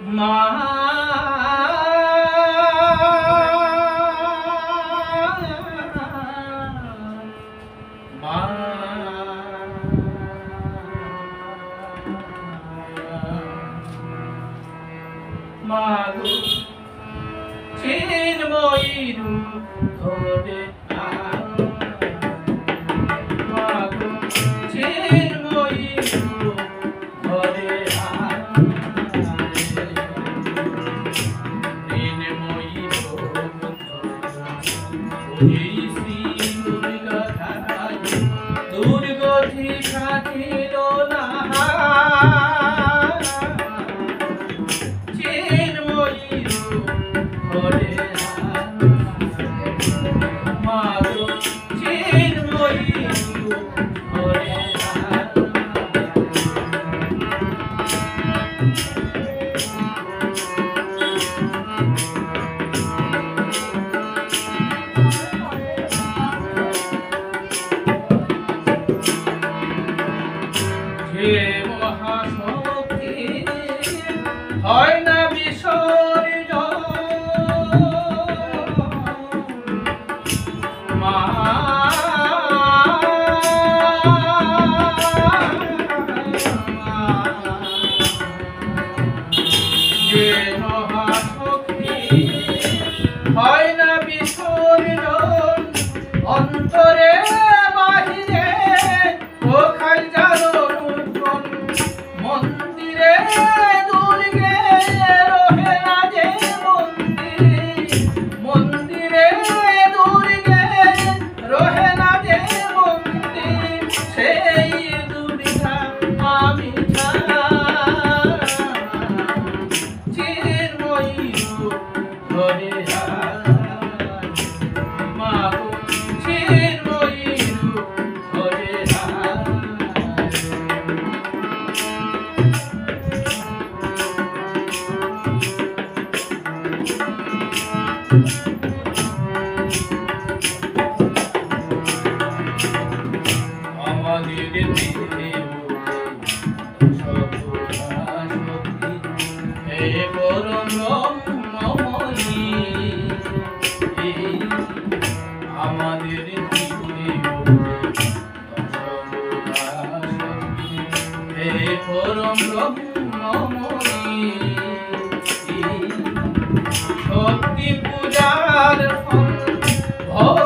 মা মা মাগো চিন্ময়ী রূপ ধরে মাগো চিন্ময়ী রূপ ধরে চিন্ময়ী রূপ ধরে দুর্গতি থাকিল না মহাশক্তি হয় না বিসর্জন মা যে মহাশক্তি হয় না বিসর্জন অন্তরে বাহিরে কোথায় জানো মন্দিরে দুর্গে রহে না যে মন্দিরে দুর্গে রহে না যে মন্দির সেই দুর্গা আমি চিন্ময়ী ধরে মাগো চিন্ময়ী ধরে আমাদের দেহে শক্তি হে পরম ব্রহ্মময়ী আমাদের দেহে হে পরম ব্রহ্মময়ী শক্তি পূজার ফল